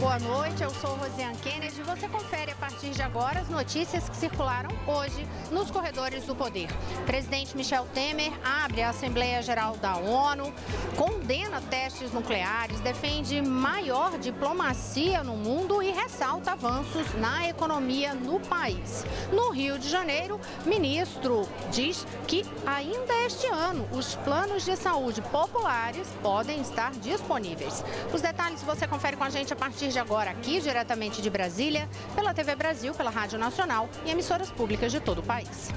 boa noite. Eu sou Rosiane Kennedy e você confere a partir de agora as notícias que circularam hoje nos corredores do poder. Presidente Michel Temer abre a Assembleia Geral da ONU, condena testes nucleares, defende maior diplomacia no mundo e ressalta avanços na economia no país. No Rio de Janeiro, ministro diz que ainda este ano os planos de saúde populares podem estar disponíveis. Os detalhes você confere com a gente a partir de agora aqui, diretamente de Brasília, pela TV Brasil, pela Rádio Nacional e emissoras públicas de todo o país.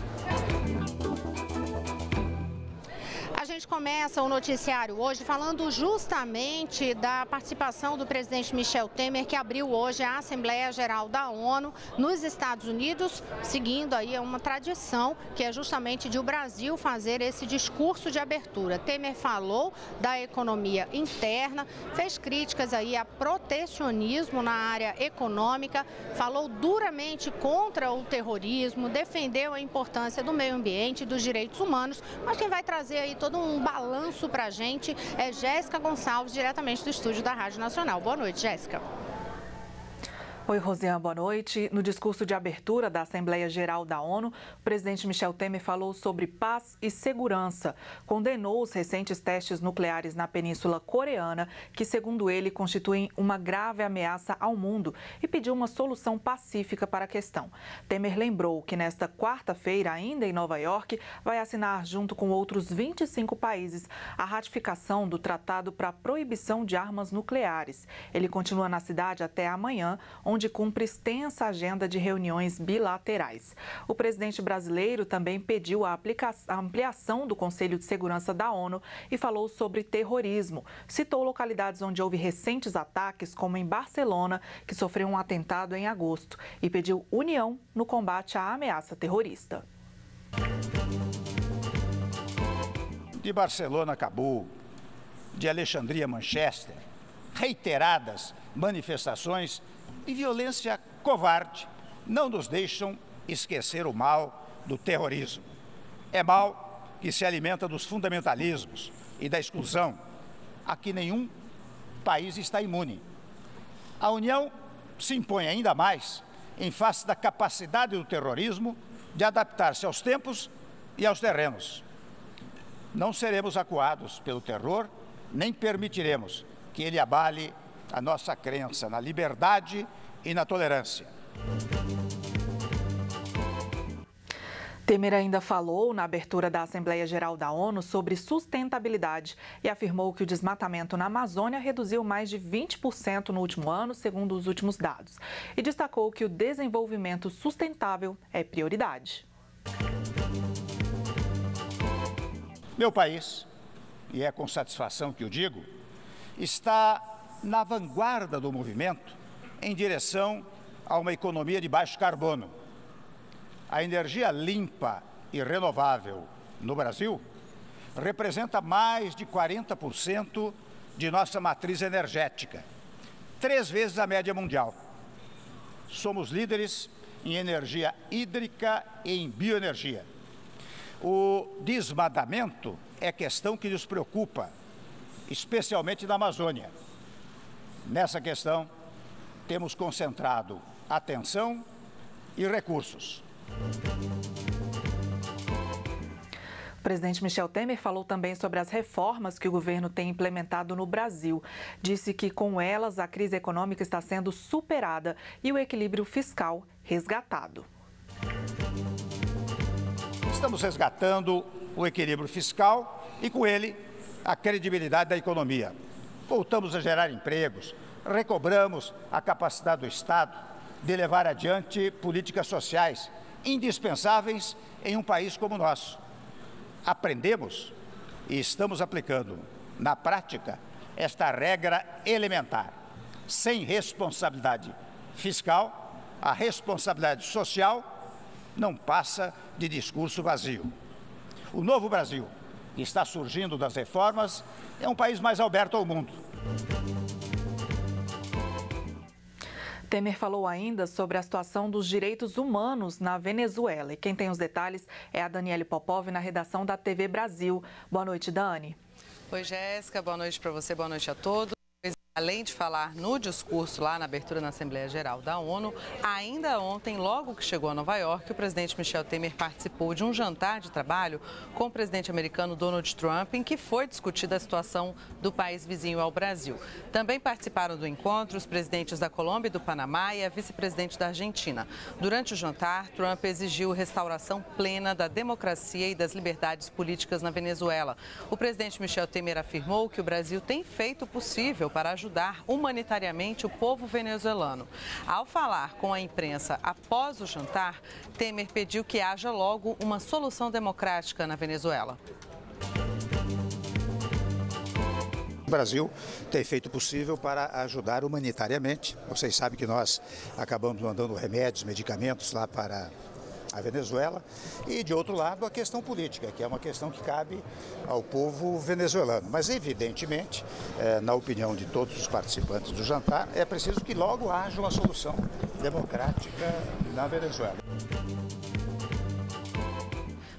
A gente começa o noticiário hoje falando justamente da participação do presidente Michel Temer, que abriu hoje a Assembleia Geral da ONU nos Estados Unidos, seguindo aí uma tradição que é justamente de o Brasil fazer esse discurso de abertura. Temer falou da economia interna, fez críticas aí a protecionismo na área econômica, falou duramente contra o terrorismo, defendeu a importância do meio ambiente e dos direitos humanos, mas quem vai trazer aí todo um balanço para a gente é Jéssica Gonçalves, diretamente do estúdio da Rádio Nacional. Boa noite, Jéssica. Oi, Rosiane, boa noite. No discurso de abertura da Assembleia Geral da ONU, o presidente Michel Temer falou sobre paz e segurança. Condenou os recentes testes nucleares na Península Coreana, que, segundo ele, constituem uma grave ameaça ao mundo, e pediu uma solução pacífica para a questão. Temer lembrou que nesta quarta-feira, ainda em Nova York, vai assinar, junto com outros 25 países, a ratificação do Tratado para a Proibição de Armas Nucleares. Ele continua na cidade até amanhã, onde cumpre extensa agenda de reuniões bilaterais. O presidente brasileiro também pediu a ampliação do Conselho de Segurança da ONU e falou sobre terrorismo. Citou localidades onde houve recentes ataques, como em Barcelona, que sofreu um atentado em agosto, e pediu união no combate à ameaça terrorista. De Barcelona a Cabul, de Alexandria a Manchester, reiteradas manifestações e violência covarde não nos deixam esquecer o mal do terrorismo. É mal que se alimenta dos fundamentalismos e da exclusão, a que nenhum país está imune. A União se impõe ainda mais em face da capacidade do terrorismo de adaptar-se aos tempos e aos terrenos. Não seremos acuados pelo terror, nem permitiremos que ele abale a nossa crença na liberdade e na tolerância. Temer ainda falou na abertura da Assembleia Geral da ONU sobre sustentabilidade e afirmou que o desmatamento na Amazônia reduziu mais de 20% no último ano, segundo os últimos dados, e destacou que o desenvolvimento sustentável é prioridade. Meu país, e é com satisfação que o digo, está na vanguarda do movimento em direção a uma economia de baixo carbono. A energia limpa e renovável no Brasil representa mais de 40% de nossa matriz energética, 3 vezes a média mundial. Somos líderes em energia hídrica e em bioenergia. O desmatamento é questão que nos preocupa, especialmente na Amazônia. Nessa questão, temos concentrado atenção e recursos. O presidente Michel Temer falou também sobre as reformas que o governo tem implementado no Brasil. Disse que, com elas, a crise econômica está sendo superada e o equilíbrio fiscal resgatado. Estamos resgatando o equilíbrio fiscal e, com ele, a credibilidade da economia. Voltamos a gerar empregos, recobramos a capacidade do Estado de levar adiante políticas sociais indispensáveis em um país como o nosso. Aprendemos e estamos aplicando na prática esta regra elementar. Sem responsabilidade fiscal, a responsabilidade social não passa de discurso vazio. O novo Brasil, que está surgindo das reformas, é um país mais aberto ao mundo. Temer falou ainda sobre a situação dos direitos humanos na Venezuela. E quem tem os detalhes é a Daniele Popov, na redação da TV Brasil. Boa noite, Dani. Oi, Jéssica. Boa noite para você, boa noite a todos. Além de falar no discurso lá na abertura na Assembleia Geral da ONU, ainda ontem, logo que chegou a Nova York, o presidente Michel Temer participou de um jantar de trabalho com o presidente americano Donald Trump, em que foi discutida a situação do país vizinho ao Brasil. Também participaram do encontro os presidentes da Colômbia e do Panamá e a vice-presidente da Argentina. Durante o jantar, Trump exigiu restauração plena da democracia e das liberdades políticas na Venezuela. O presidente Michel Temer afirmou que o Brasil tem feito o possível para ajudar humanitariamente o povo venezuelano. Ao falar com a imprensa após o jantar, Temer pediu que haja logo uma solução democrática na Venezuela. O Brasil tem feito o possível para ajudar humanitariamente. Vocês sabem que nós acabamos mandando remédios, medicamentos lá para a Venezuela, e de outro lado a questão política, que é uma questão que cabe ao povo venezuelano. Mas evidentemente, na opinião de todos os participantes do jantar, é preciso que logo haja uma solução democrática na Venezuela.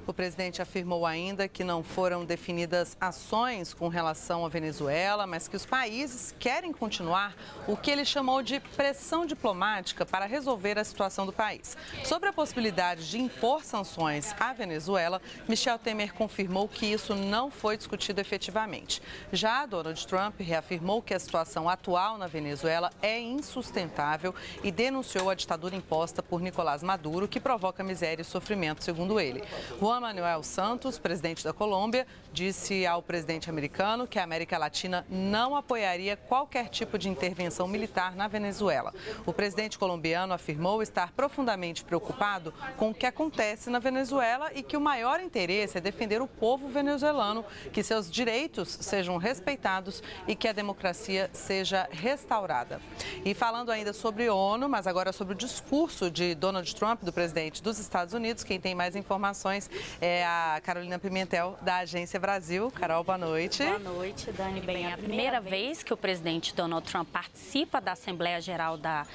O presidente afirmou ainda que não foram definidas ações com relação à Venezuela, mas que os países querem continuar o que ele chamou de pressão diplomática para resolver a situação do país. Sobre a possibilidade de impor sanções à Venezuela, Michel Temer confirmou que isso não foi discutido efetivamente. Já Donald Trump reafirmou que a situação atual na Venezuela é insustentável e denunciou a ditadura imposta por Nicolás Maduro, que provoca miséria e sofrimento, segundo ele. Juan Manuel Santos, presidente da Colômbia, disse ao presidente americano que a América Latina não apoiaria qualquer tipo de intervenção militar na Venezuela. O presidente colombiano afirmou estar profundamente preocupado com o que acontece na Venezuela e que o maior interesse é defender o povo venezuelano, que seus direitos sejam respeitados e que a democracia seja restaurada. E falando ainda sobre ONU, mas agora sobre o discurso de Donald Trump, do presidente dos Estados Unidos, quem tem mais informações é a Carolina Pimentel, da Agência Brasil. Carol, boa noite. Boa noite, Dani. Bem, é a primeira vez que o presidente Donald Trump participa da Assembleia Geral da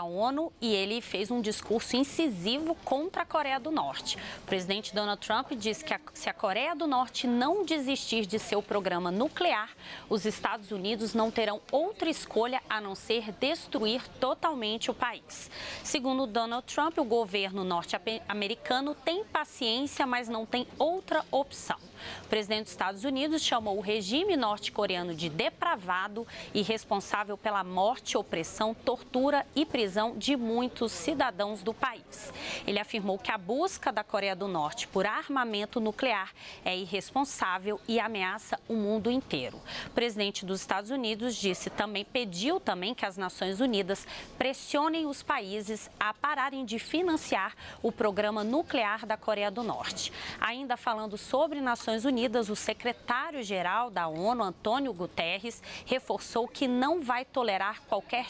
ONU e ele fez um discurso incisivo contra a Coreia do Norte. O presidente Donald Trump disse que se a Coreia do Norte não desistir de seu programa nuclear, os Estados Unidos não terão outra escolha a não ser destruir totalmente o país. Segundo Donald Trump, o governo norte-americano tem paciência, mas não tem outra opção. O presidente dos Estados Unidos chamou o regime norte-coreano de depravado e responsável pela morte, opressão, tortura e prisão de muitos cidadãos do país. Ele afirmou que a busca da Coreia do Norte por armamento nuclear é irresponsável e ameaça o mundo inteiro. O presidente dos Estados Unidos pediu também que as Nações Unidas pressionem os países a pararem de financiar o programa nuclear da Coreia do Norte. Ainda falando sobre Nações Unidas, o secretário-geral da ONU, Antônio Guterres, reforçou que não vai tolerar qualquer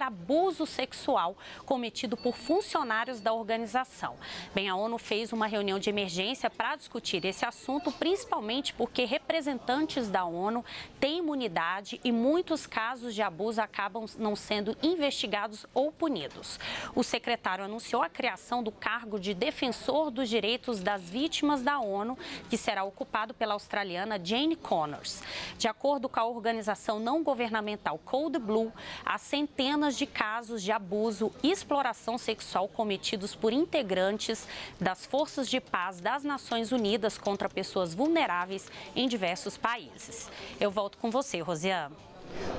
abuso sexual cometido por funcionários da organização. Bem, a ONU fez uma reunião de emergência para discutir esse assunto, principalmente porque representantes da ONU têm imunidade e muitos casos de abuso acabam não sendo investigados ou punidos. O secretário anunciou a criação do cargo de defensor dos direitos das vítimas da ONU, que será ocupado pela australiana Jane Connors. De acordo com a organização não governamental Code Blue, há centenas de casos de abuso e exploração sexual cometidos por integrantes das forças de paz das Nações Unidas contra pessoas vulneráveis em diversos países. Eu volto com você, Rosiane.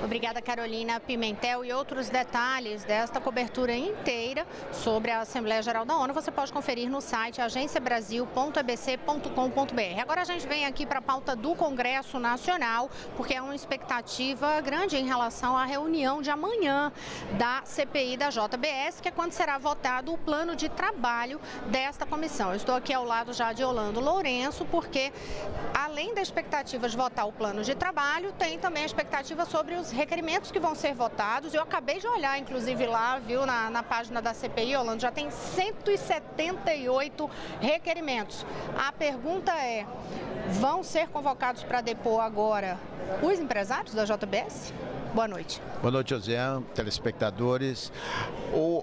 Obrigada, Carolina Pimentel. E outros detalhes desta cobertura inteira sobre a Assembleia Geral da ONU você pode conferir no site agenciabrasil.abc.com.br. Agora a gente vem aqui para a pauta do Congresso Nacional, porque é uma expectativa grande em relação à reunião de amanhã da CPI da JBS, que é quando será votado o plano de trabalho desta comissão. Eu estou aqui ao lado já de Orlando Lourenço, porque além da expectativa de votar o plano de trabalho, tem também a expectativa sobre os requerimentos que vão ser votados. Eu acabei de olhar, inclusive, lá, viu, na página da CPI, Orlando, já tem 178 requerimentos. A pergunta é, vão ser convocados para depor agora os empresários da JBS? Boa noite. Boa noite, Josiane, telespectadores.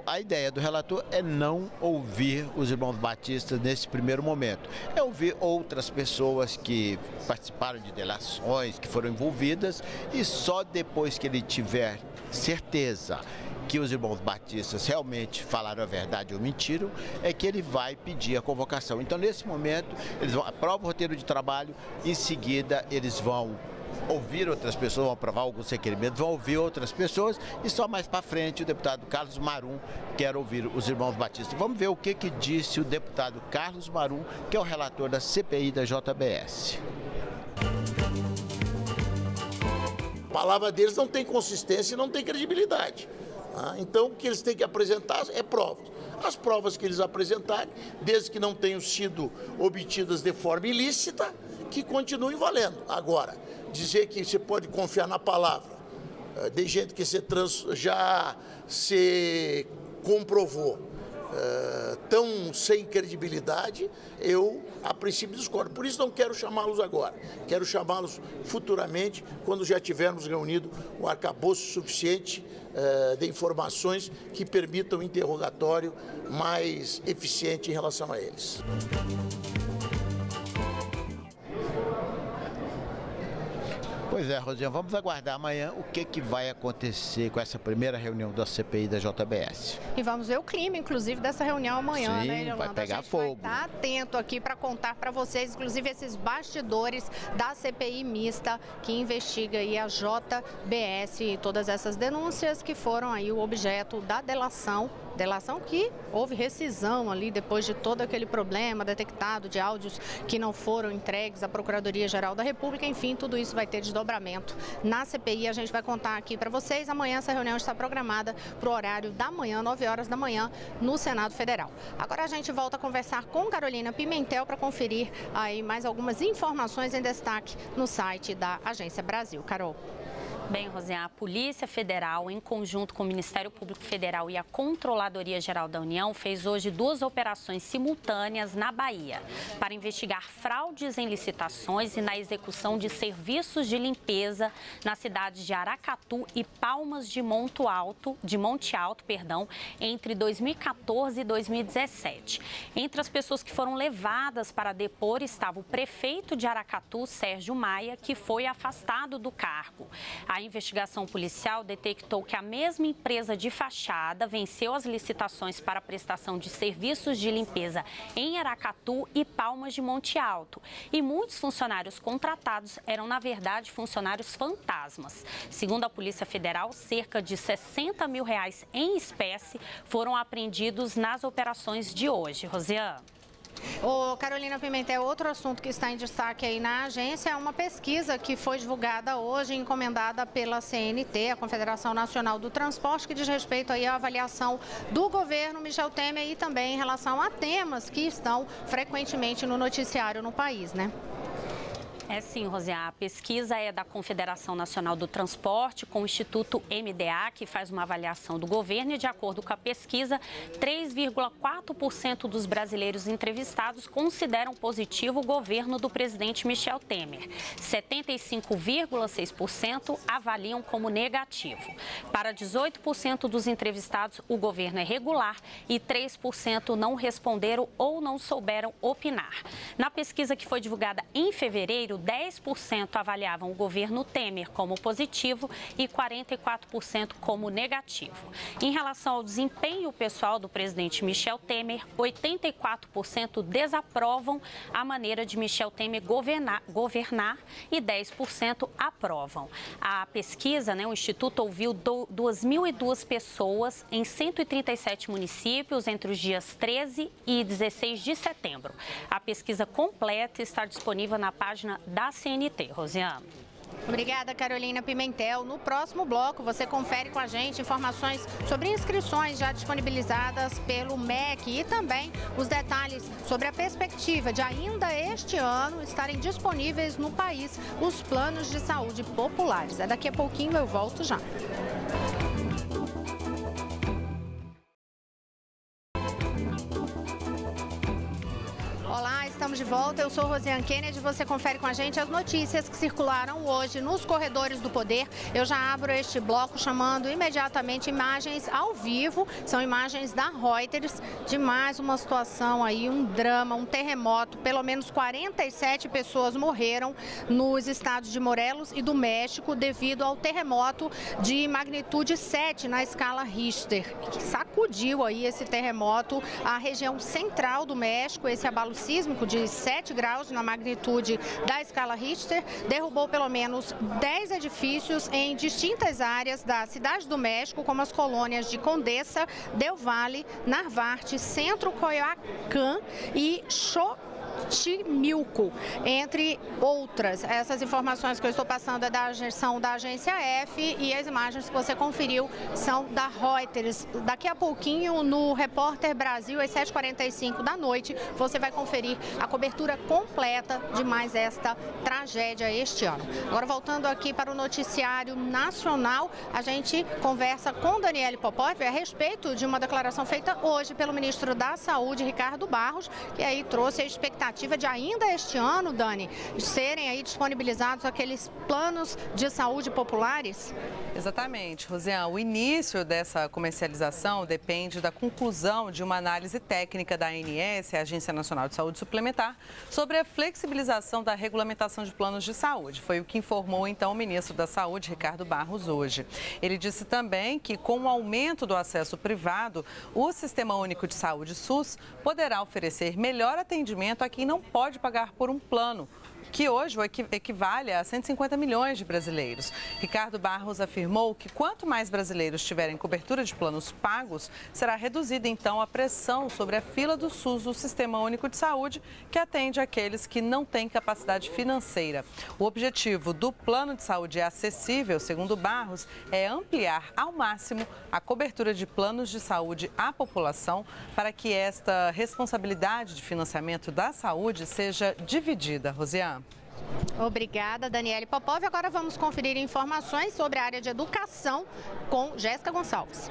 A ideia do relator é não ouvir os irmãos batistas nesse primeiro momento. É ouvir outras pessoas que participaram de delações, que foram envolvidas, e só depois que ele tiver certeza que os irmãos batistas realmente falaram a verdade ou mentiram, é que ele vai pedir a convocação. Então, nesse momento, eles vão aprovar o roteiro de trabalho, em seguida eles vão ouvir outras pessoas, vão aprovar alguns requerimentos, vão ouvir outras pessoas, e só mais para frente o deputado Carlos Marum quer ouvir os irmãos batistas. Vamos ver o que disse o deputado Carlos Marum, que é o relator da CPI da JBS. A palavra deles não tem consistência e não tem credibilidade. Então, o que eles têm que apresentar é provas. As provas que eles apresentarem, desde que não tenham sido obtidas de forma ilícita, que continuem valendo. Agora, dizer que você pode confiar na palavra de gente que já se comprovou tão sem credibilidade, eu a princípio discordo. Por isso não quero chamá-los agora, quero chamá-los futuramente, quando já tivermos reunido um arcabouço suficiente de informações que permitam um interrogatório mais eficiente em relação a eles. Pois é, Rosiane, vamos aguardar amanhã o que vai acontecer com essa primeira reunião da CPI da JBS. E vamos ver o clima, inclusive, dessa reunião amanhã, Sim, né, Yolanda? vai pegar a gente fogo. Vai estar atento aqui para contar para vocês, inclusive, esses bastidores da CPI mista que investiga aí a JBS e todas essas denúncias que foram aí o objeto da delação que houve rescisão ali depois de todo aquele problema detectado de áudios que não foram entregues à Procuradoria-Geral da República. Enfim, tudo isso vai ter desdobramento na CPI. A gente vai contar aqui para vocês. Amanhã essa reunião está programada para o horário da manhã, 9 horas da manhã, no Senado Federal. Agora a gente volta a conversar com Carolina Pimentel para conferir aí mais algumas informações em destaque no site da Agência Brasil. Carol. Bem, Rosiane, a Polícia Federal, em conjunto com o Ministério Público Federal e a Controladoria Geral da União, fez hoje 2 operações simultâneas na Bahia para investigar fraudes em licitações e na execução de serviços de limpeza nas cidades de Aracatu e Palmas de Monte Alto, entre 2014 e 2017. Entre as pessoas que foram levadas para depor estava o prefeito de Aracatu, Sérgio Maia, que foi afastado do cargo. A investigação policial detectou que a mesma empresa de fachada venceu as licitações para a prestação de serviços de limpeza em Aracatu e Palmas de Monte Alto. E muitos funcionários contratados eram, na verdade, funcionários fantasmas. Segundo a Polícia Federal, cerca de R$60 mil em espécie foram apreendidos nas operações de hoje. Rosiane. Carolina Pimentel, outro assunto que está em destaque aí na agência é uma pesquisa que foi divulgada hoje, encomendada pela CNT, a Confederação Nacional do Transporte, que diz respeito aí à avaliação do governo Michel Temer e também em relação a temas que estão frequentemente no noticiário no país, né? É sim, Rosiane. A pesquisa é da Confederação Nacional do Transporte com o Instituto MDA, que faz uma avaliação do governo e, de acordo com a pesquisa, 3,4% dos brasileiros entrevistados consideram positivo o governo do presidente Michel Temer. 75,6% avaliam como negativo. Para 18% dos entrevistados, o governo é regular e 3% não responderam ou não souberam opinar. Na pesquisa que foi divulgada em fevereiro, 10% avaliavam o governo Temer como positivo e 44% como negativo. Em relação ao desempenho pessoal do presidente Michel Temer, 84% desaprovam a maneira de Michel Temer governar e 10% aprovam. A pesquisa, o Instituto ouviu 2.002 pessoas em 137 municípios entre os dias 13 e 16 de setembro. A pesquisa completa está disponível na página da CNT. Rosiane. Obrigada, Carolina Pimentel. No próximo bloco, você confere com a gente informações sobre inscrições já disponibilizadas pelo MEC e também os detalhes sobre a perspectiva de ainda este ano estarem disponíveis no país os planos de saúde populares. Daqui a pouquinho eu volto já. estamos de volta. Eu sou Rosiane Kennedy. Você confere com a gente as notícias que circularam hoje nos corredores do poder. Eu já abro este bloco chamando imediatamente imagens ao vivo. São imagens da Reuters de mais uma situação aí, um drama, um terremoto. Pelo menos 47 pessoas morreram nos estados de Morelos e do México devido ao terremoto de magnitude 7 na escala Richter, que sacudiu aí esse terremoto a região central do México. Esse abalo sísmico de 7 graus na magnitude da escala Richter derrubou pelo menos 10 edifícios em distintas áreas da cidade do México, como as colônias de Condesa, Del Valle, Narvarte, Centro Coyoacán e Xochimilco, entre outras. Essas informações que eu estou passando são da agência F e as imagens que você conferiu são da Reuters. Daqui a pouquinho, no Repórter Brasil, às 7h45 da noite, você vai conferir a cobertura completa de mais esta tragédia este ano. Agora, voltando aqui para o noticiário nacional, a gente conversa com Daniele Popov a respeito de uma declaração feita hoje pelo ministro da Saúde, Ricardo Barros, que aí trouxe a expectativa de ainda este ano, Dani, serem aí disponibilizados aqueles planos de saúde populares? Exatamente, Rosiane. O início dessa comercialização depende da conclusão de uma análise técnica da ANS, a Agência Nacional de Saúde Suplementar, sobre a flexibilização da regulamentação de planos de saúde. Foi o que informou, então, o ministro da Saúde, Ricardo Barros, hoje. Ele disse também que, com o aumento do acesso privado, o Sistema Único de Saúde, SUS, poderá oferecer melhor atendimento a quem não pode pagar por um plano, que hoje equivale a 150 milhões de brasileiros. Ricardo Barros afirmou que quanto mais brasileiros tiverem cobertura de planos pagos, será reduzida então a pressão sobre a fila do SUS, do Sistema Único de Saúde, que atende aqueles que não têm capacidade financeira. O objetivo do plano de saúde acessível, segundo Barros, é ampliar ao máximo a cobertura de planos de saúde à população para que esta responsabilidade de financiamento da saúde seja dividida. Rosiane. Obrigada, Daniele Popov. Agora vamos conferir informações sobre a área de educação com Jéssica Gonçalves.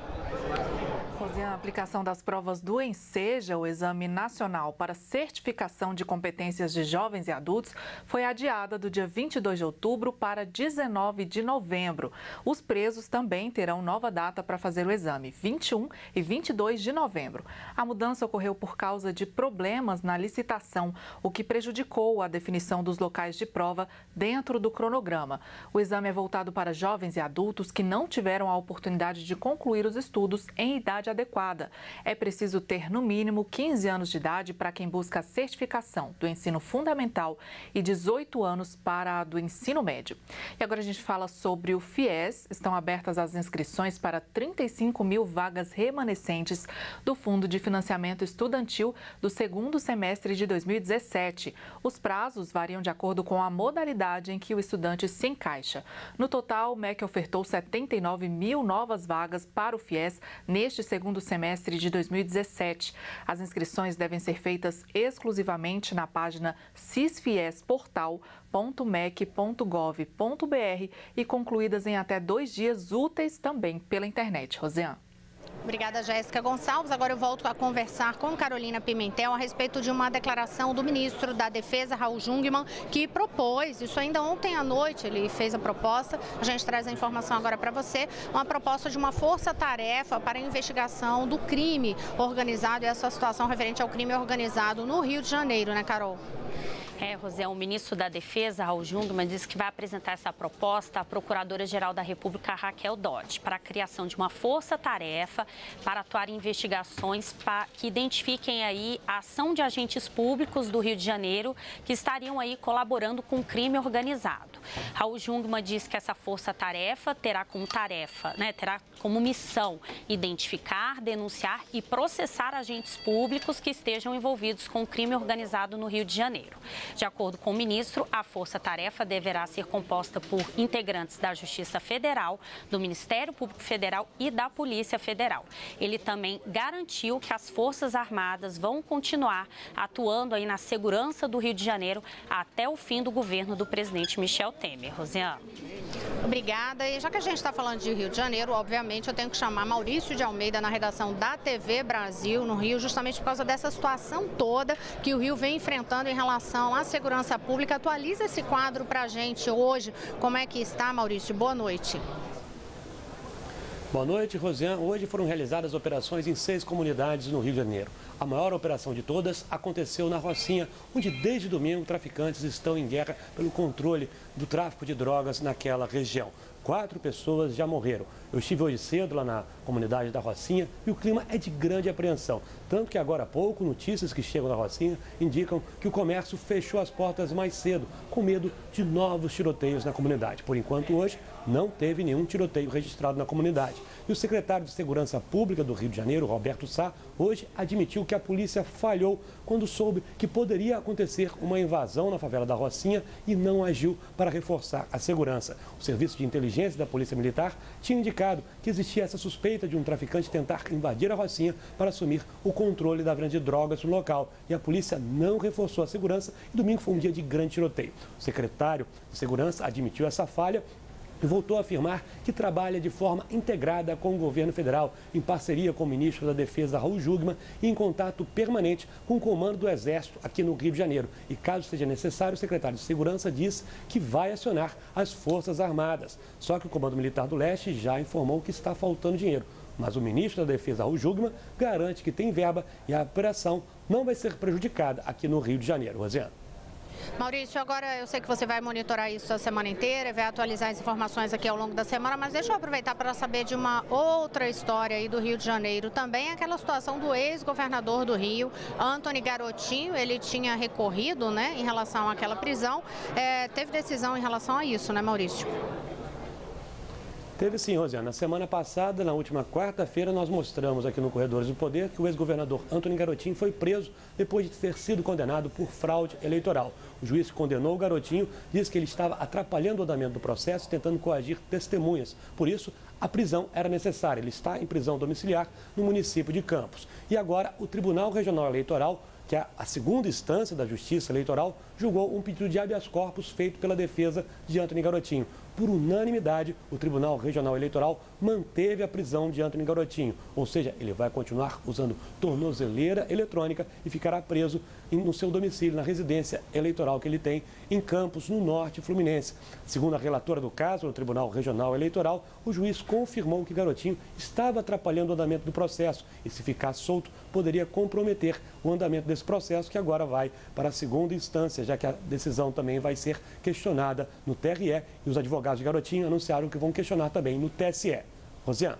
A aplicação das provas do ENSEJA, o Exame Nacional para Certificação de Competências de Jovens e Adultos, foi adiada do dia 22 de outubro para 19 de novembro. Os presos também terão nova data para fazer o exame, 21 e 22 de novembro. A mudança ocorreu por causa de problemas na licitação, o que prejudicou a definição dos locais de prova dentro do cronograma. O exame é voltado para jovens e adultos que não tiveram a oportunidade de concluir os estudos em idade adequada. É preciso ter, no mínimo, 15 anos de idade para quem busca a certificação do ensino fundamental e 18 anos para a do ensino médio. E agora a gente fala sobre o FIES. Estão abertas as inscrições para 35 mil vagas remanescentes do Fundo de Financiamento Estudantil do segundo semestre de 2017. Os prazos variam de acordo com a modalidade em que o estudante se encaixa. No total, o MEC ofertou 79 mil novas vagas para o FIES neste segundo semestre de 2017. As inscrições devem ser feitas exclusivamente na página cisfiesportal.mec.gov.br e concluídas em até 2 dias úteis também pela internet. Rosiane. Obrigada, Jéssica Gonçalves. Agora eu volto a conversar com Carolina Pimentel a respeito de uma declaração do ministro da Defesa, Raul Jungmann, que propôs, isso ainda ontem à noite ele fez a proposta, a gente traz a informação agora para você, uma proposta de uma força-tarefa para a investigação do crime organizado e essa situação referente ao crime organizado no Rio de Janeiro, né, Carol? Rosé, o ministro da Defesa, Raul Jungmann, disse que vai apresentar essa proposta à Procuradora-Geral da República, Raquel Dodge, para a criação de uma força-tarefa para atuar em investigações que identifiquem aí a ação de agentes públicos do Rio de Janeiro que estariam aí colaborando com o crime organizado. Raul Jungmann disse que essa força-tarefa terá como missão identificar, denunciar e processar agentes públicos que estejam envolvidos com o crime organizado no Rio de Janeiro. De acordo com o ministro, a força-tarefa deverá ser composta por integrantes da Justiça Federal, do Ministério Público Federal e da Polícia Federal. Ele também garantiu que as Forças Armadas vão continuar atuando aí na segurança do Rio de Janeiro até o fim do governo do presidente Michel Temer. Rosiane. Obrigada. E já que a gente está falando de Rio de Janeiro, obviamente eu tenho que chamar Maurício de Almeida na redação da TV Brasil, no Rio, justamente por causa dessa situação toda que o Rio vem enfrentando em relação à segurança pública. Atualiza esse quadro para a gente hoje. Como é que está, Maurício? Boa noite. Boa noite, Rosiane. Hoje foram realizadas operações em 6 comunidades no Rio de Janeiro. A maior operação de todas aconteceu na Rocinha, onde desde domingo traficantes estão em guerra pelo controle do tráfico de drogas naquela região. 4 pessoas já morreram. Eu estive hoje cedo lá na comunidade da Rocinha e o clima é de grande apreensão. Tanto que agora há pouco, notícias que chegam da Rocinha indicam que o comércio fechou as portas mais cedo, com medo de novos tiroteios na comunidade. Por enquanto, hoje, não teve nenhum tiroteio registrado na comunidade. E o secretário de Segurança Pública do Rio de Janeiro, Roberto Sá, hoje admitiu que a polícia falhou quando soube que poderia acontecer uma invasão na favela da Rocinha e não agiu para reforçar a segurança. O Serviço de Inteligência da Polícia Militar tinha indicado que existia essa suspeita de um traficante tentar invadir a Rocinha para assumir o controle da venda de drogas no local. E a polícia não reforçou a segurança e domingo foi um dia de grande tiroteio. O secretário de Segurança admitiu essa falha e voltou a afirmar que trabalha de forma integrada com o governo federal, em parceria com o ministro da Defesa, Raul Jungmann, e em contato permanente com o comando do Exército aqui no Rio de Janeiro. E caso seja necessário, o secretário de Segurança diz que vai acionar as Forças Armadas. Só que o Comando Militar do Leste já informou que está faltando dinheiro. Mas o ministro da Defesa, Raul Jungmann, garante que tem verba e a operação não vai ser prejudicada aqui no Rio de Janeiro. Rosiane. Maurício, agora eu sei que você vai monitorar isso a semana inteira, vai atualizar as informações aqui ao longo da semana, mas deixa eu aproveitar para saber de uma outra história aí do Rio de Janeiro. Também aquela situação do ex-governador do Rio, Antony Garotinho. Ele tinha recorrido, né, em relação àquela prisão. Teve decisão em relação a isso, né, Maurício? Teve sim, Rosiane. Na semana passada, na última quarta-feira, nós mostramos aqui no Corredores do Poder que o ex-governador Antony Garotinho foi preso depois de ter sido condenado por fraude eleitoral. O juiz que condenou o Garotinho disse que ele estava atrapalhando o andamento do processo, tentando coagir testemunhas. Por isso, a prisão era necessária. Ele está em prisão domiciliar no município de Campos. E agora, o Tribunal Regional Eleitoral, que é a segunda instância da Justiça Eleitoral, julgou um pedido de habeas corpus feito pela defesa de Antony Garotinho. Por unanimidade, o Tribunal Regional Eleitoral manteve a prisão de Antony Garotinho, ou seja, ele vai continuar usando tornozeleira eletrônica e ficará preso no seu domicílio, na residência eleitoral que ele tem em Campos, no norte fluminense. Segundo a relatora do caso, no Tribunal Regional Eleitoral, o juiz confirmou que Garotinho estava atrapalhando o andamento do processo e, se ficasse solto, poderia comprometer o andamento desse processo, que agora vai para a segunda instância, já que a decisão também vai ser questionada no TRE e os advogados de Garotinho anunciaram que vão questionar também no TSE. Rosiane.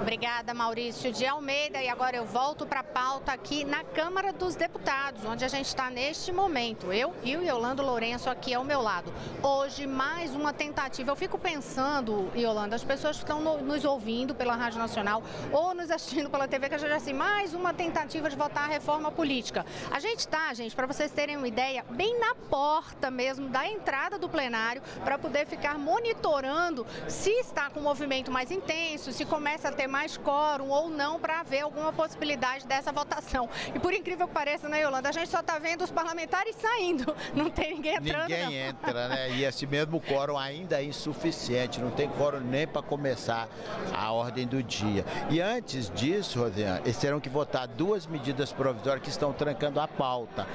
Obrigada, Maurício de Almeida. E agora eu volto para a pauta aqui na Câmara dos Deputados, onde a gente está neste momento. Eu e o Yolanda Lourenço aqui ao meu lado. Hoje, mais uma tentativa. Eu fico pensando, Yolanda, as pessoas que estão nos ouvindo pela Rádio Nacional ou nos assistindo pela TV, que a gente assim, mais uma tentativa de votar a reforma política. A gente está, gente, para vocês terem uma ideia, bem na porta mesmo da entrada do plenário, para poder ficar monitorando se está com um movimento mais intenso, se começa a ter mais quórum ou não, para ver alguma possibilidade dessa votação. E por incrível que pareça, né, Yolanda, a gente só está vendo os parlamentares saindo, não tem ninguém entrando. Ninguém entra, né? E esse mesmo quórum ainda é insuficiente, não tem quórum nem para começar a ordem do dia. E antes disso, Rosiane, eles terão que votar 2 medidas provisórias que estão trancando a pauta.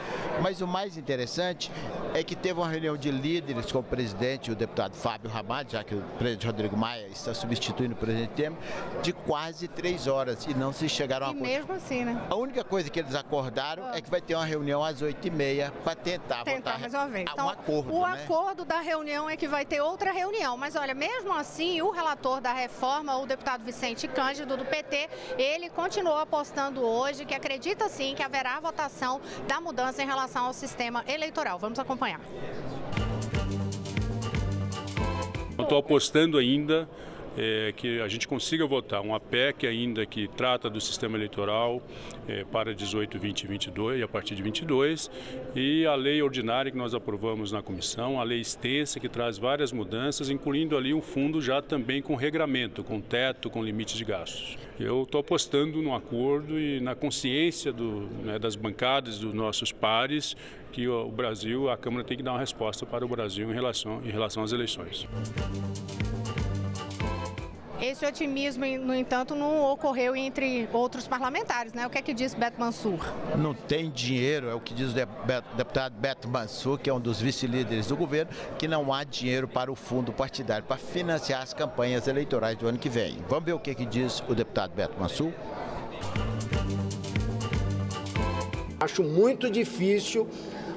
Mas o mais interessante é que teve uma reunião de líderes com o presidente, o deputado Fábio Ramad, já que o presidente Rodrigo Maia está substituindo o presidente Temer, de quase 3 horas e não se chegaram a acordo. E mesmo assim, né? A única coisa que eles acordaram é que vai ter uma reunião às 8h30 para tentar votar mais uma vez. Então, um acordo, o né? acordo da reunião é que vai ter outra reunião. Mas olha, mesmo assim, o relator da reforma, o deputado Vicente Cândido, do PT, ele continuou apostando hoje que acredita sim que haverá votação da mudança em relação ao sistema eleitoral. Vamos acompanhar. Eu estou apostando ainda que a gente consiga votar uma PEC ainda que trata do sistema eleitoral para 18, 20 e 22 e a partir de 22, e a lei ordinária que nós aprovamos na comissão, a lei extensa que traz várias mudanças, incluindo ali um fundo já também com regramento, com teto, com limite de gastos. Eu estou apostando no acordo e na consciência das bancadas dos nossos pares que o Brasil, a Câmara tem que dar uma resposta para o Brasil em relação às eleições. Esse otimismo, no entanto, não ocorreu entre outros parlamentares, né? O que é que diz Beto Mansur? Não tem dinheiro, é o que diz o deputado Beto Mansur, que é um dos vice-líderes do governo, que não há dinheiro para o fundo partidário, para financiar as campanhas eleitorais do ano que vem. Vamos ver o que diz o deputado Beto Mansur? Acho muito difícil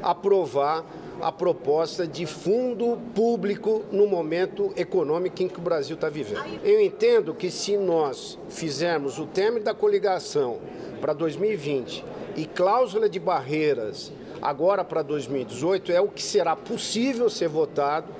aprovar a proposta de fundo público no momento econômico em que o Brasil está vivendo. Eu entendo que se nós fizermos o término da coligação para 2020 e cláusula de barreiras agora para 2018, é o que será possível ser votado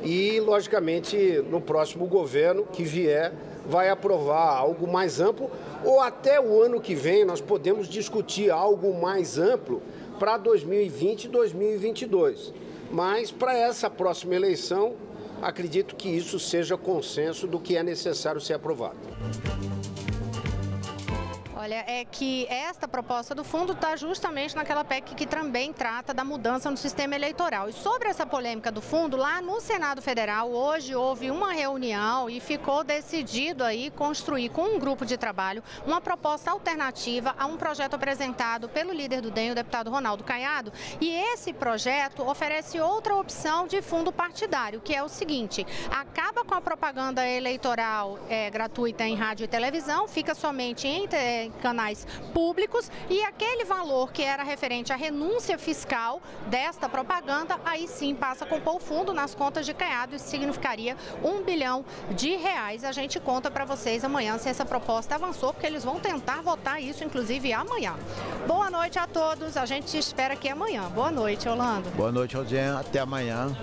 e, logicamente, no próximo governo que vier, vai aprovar algo mais amplo ou até o ano que vem nós podemos discutir algo mais amplo para 2020 e 2022. Mas para essa próxima eleição, acredito que isso seja consenso do que é necessário ser aprovado. Olha, é que esta proposta do fundo está justamente naquela PEC que também trata da mudança no sistema eleitoral. E sobre essa polêmica do fundo, lá no Senado Federal, hoje houve uma reunião e ficou decidido aí construir com um grupo de trabalho uma proposta alternativa a um projeto apresentado pelo líder do DEM, o deputado Ronaldo Caiado. E esse projeto oferece outra opção de fundo partidário, que é o seguinte: acaba com a propaganda eleitoral gratuita em rádio e televisão, fica somente em canais públicos e aquele valor que era referente à renúncia fiscal desta propaganda, aí sim passa a compor o fundo nas contas de Caiado. Isso significaria R$1 bilhão. A gente conta para vocês amanhã se essa proposta avançou, porque eles vão tentar votar isso, inclusive, amanhã. Boa noite a todos, a gente te espera aqui amanhã. Boa noite, Orlando. Boa noite, Rosiane. Até amanhã.